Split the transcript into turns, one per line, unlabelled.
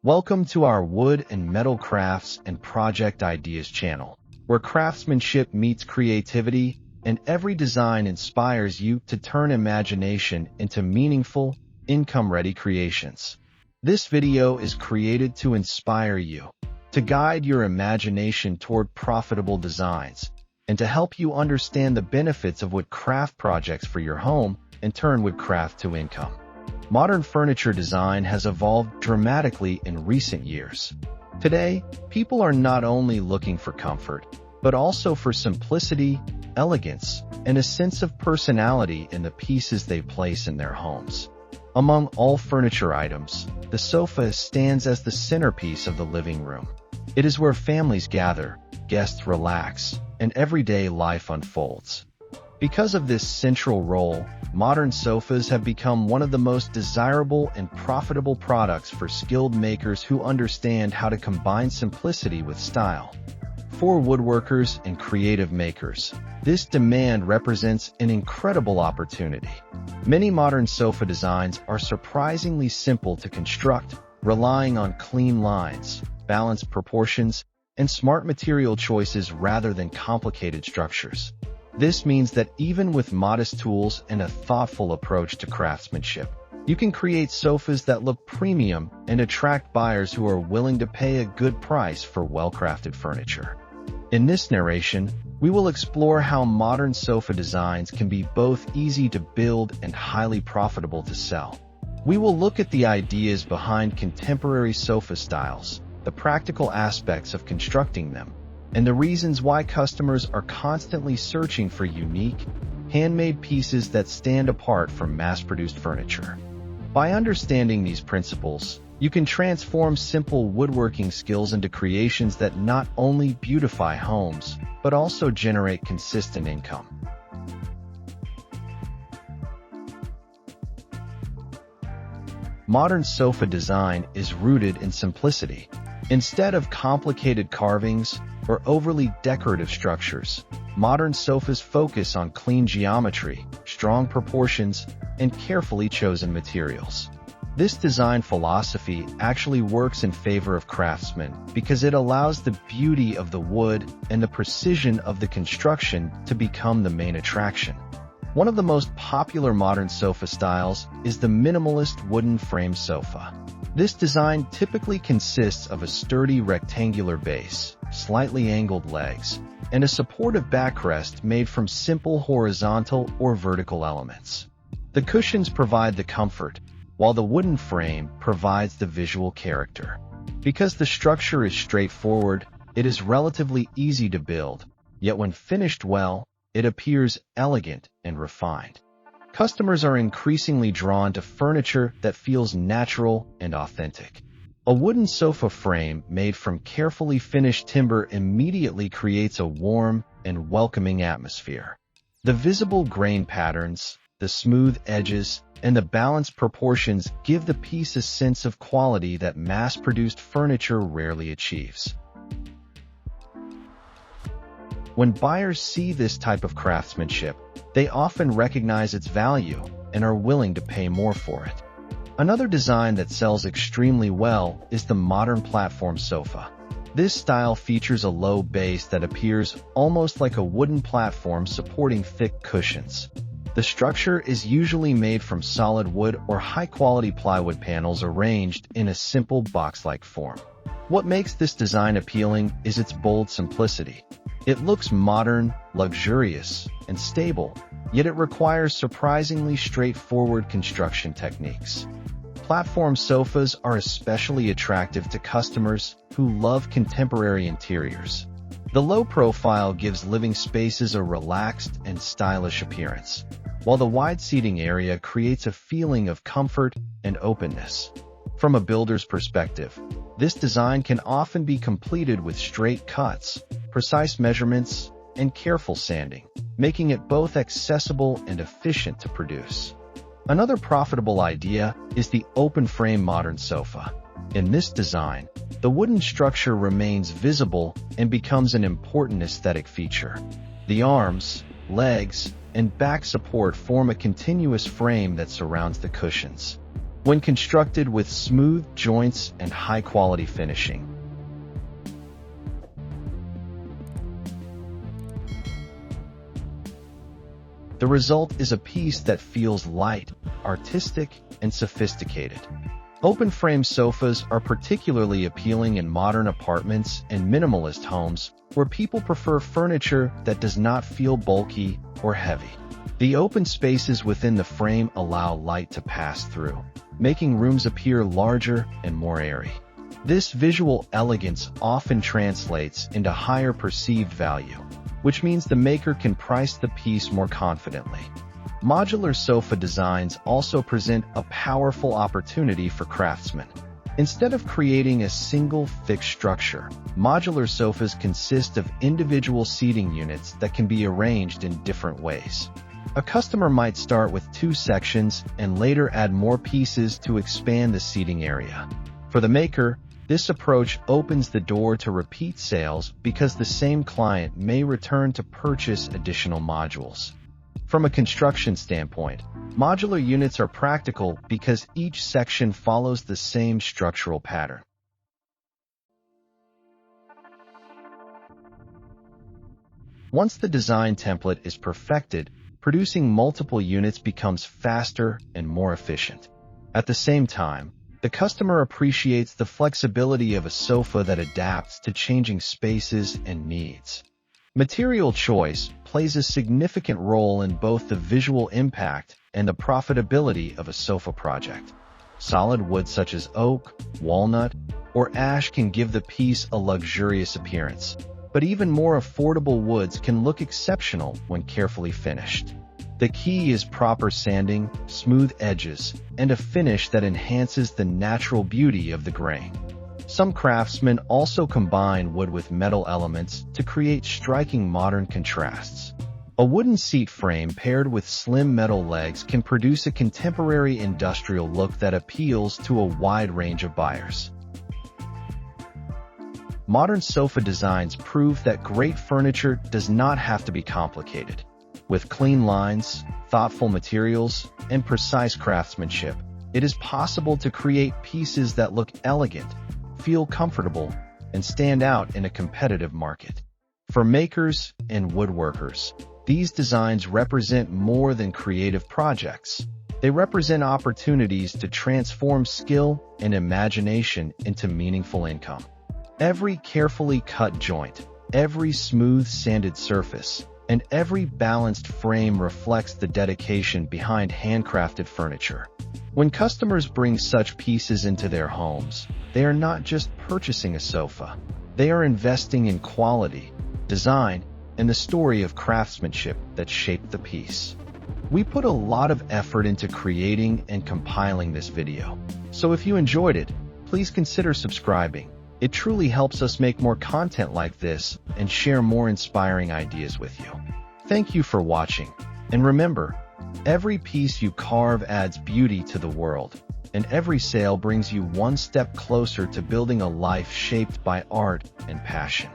Welcome to our Wood and Metal Crafts and Project Ideas channel, where craftsmanship meets creativity and every design inspires you to turn imagination into meaningful, income-ready creations. This video is created to inspire you, to guide your imagination toward profitable designs, and to help you understand the benefits of wood craft projects for your home and turn wood craft to income. Modern furniture design has evolved dramatically in recent years. Today, people are not only looking for comfort, but also for simplicity, elegance, and a sense of personality in the pieces they place in their homes. Among all furniture items, the sofa stands as the centerpiece of the living room. It is where families gather, guests relax, and everyday life unfolds. Because of this central role, modern sofas have become one of the most desirable and profitable products for skilled makers who understand how to combine simplicity with style. For woodworkers and creative makers, this demand represents an incredible opportunity. Many modern sofa designs are surprisingly simple to construct, relying on clean lines, balanced proportions, and smart material choices rather than complicated structures. This means that even with modest tools and a thoughtful approach to craftsmanship, you can create sofas that look premium and attract buyers who are willing to pay a good price for well-crafted furniture. In this narration, we will explore how modern sofa designs can be both easy to build and highly profitable to sell. We will look at the ideas behind contemporary sofa styles, the practical aspects of constructing them, and the reasons why customers are constantly searching for unique, handmade pieces that stand apart from mass-produced furniture. By understanding these principles, you can transform simple woodworking skills into creations that not only beautify homes, but also generate consistent income. Modern sofa design is rooted in simplicity. Instead of complicated carvings or overly decorative structures, modern sofas focus on clean geometry, strong proportions, and carefully chosen materials. This design philosophy actually works in favor of craftsmen because it allows the beauty of the wood and the precision of the construction to become the main attraction. One of the most popular modern sofa styles is the minimalist wooden frame sofa. This design typically consists of a sturdy rectangular base, slightly angled legs, and a supportive backrest made from simple horizontal or vertical elements. The cushions provide the comfort, while the wooden frame provides the visual character. Because the structure is straightforward, it is relatively easy to build, yet when finished well, it appears elegant and refined. Customers are increasingly drawn to furniture that feels natural and authentic. A wooden sofa frame made from carefully finished timber immediately creates a warm and welcoming atmosphere. The visible grain patterns, the smooth edges, and the balanced proportions give the piece a sense of quality that mass-produced furniture rarely achieves. When buyers see this type of craftsmanship, they often recognize its value and are willing to pay more for it. Another design that sells extremely well is the modern platform sofa. This style features a low base that appears almost like a wooden platform supporting thick cushions. The structure is usually made from solid wood or high-quality plywood panels arranged in a simple box-like form. What makes this design appealing is its bold simplicity. It looks modern, luxurious, and stable, yet it requires surprisingly straightforward construction techniques. Platform sofas are especially attractive to customers who love contemporary interiors. The low profile gives living spaces a relaxed and stylish appearance, while the wide seating area creates a feeling of comfort and openness. From a builder's perspective, this design can often be completed with straight cuts, precise measurements, and careful sanding, making it both accessible and efficient to produce. Another profitable idea is the open-frame modern sofa. In this design, the wooden structure remains visible and becomes an important aesthetic feature. The arms, legs, and back support form a continuous frame that surrounds the cushions. when constructed with smooth joints and high-quality finishing. The result is a piece that feels light, artistic, and sophisticated. Open-frame sofas are particularly appealing in modern apartments and minimalist homes where people prefer furniture that does not feel bulky or heavy. The open spaces within the frame allow light to pass through, making rooms appear larger and more airy. This visual elegance often translates into higher perceived value, which means the maker can price the piece more confidently. Modular sofa designs also present a powerful opportunity for craftsmen. Instead of creating a single fixed structure, modular sofas consist of individual seating units that can be arranged in different ways. A customer might start with 2 sections and later add more pieces to expand the seating area. For the maker, this approach opens the door to repeat sales because the same client may return to purchase additional modules. From a construction standpoint, modular units are practical because each section follows the same structural pattern. Once the design template is perfected, producing multiple units becomes faster and more efficient. At the same time, the customer appreciates the flexibility of a sofa that adapts to changing spaces and needs. Material choice plays a significant role in both the visual impact and the profitability of a sofa project. Solid wood such as oak, walnut, or ash can give the piece a luxurious appearance, but even more affordable woods can look exceptional when carefully finished. The key is proper sanding, smooth edges, and a finish that enhances the natural beauty of the grain. Some craftsmen also combine wood with metal elements to create striking modern contrasts. A wooden seat frame paired with slim metal legs can produce a contemporary industrial look that appeals to a wide range of buyers. Modern sofa designs prove that great furniture does not have to be complicated. With clean lines, thoughtful materials, and precise craftsmanship, it is possible to create pieces that look elegant, feel comfortable, and stand out in a competitive market. For makers and woodworkers, these designs represent more than creative projects. They represent opportunities to transform skill and imagination into meaningful income. Every carefully cut joint, every smooth sanded surface, and every balanced frame reflects the dedication behind handcrafted furniture. When customers bring such pieces into their homes, they are not just purchasing a sofa. They are investing in quality, design, and the story of craftsmanship that shaped the piece. We put a lot of effort into creating and compiling this video, so if you enjoyed it, please consider subscribing. It truly helps us make more content like this and share more inspiring ideas with you. Thank you for watching, and remember, every piece you carve adds beauty to the world, and every sale brings you one step closer to building a life shaped by art and passion.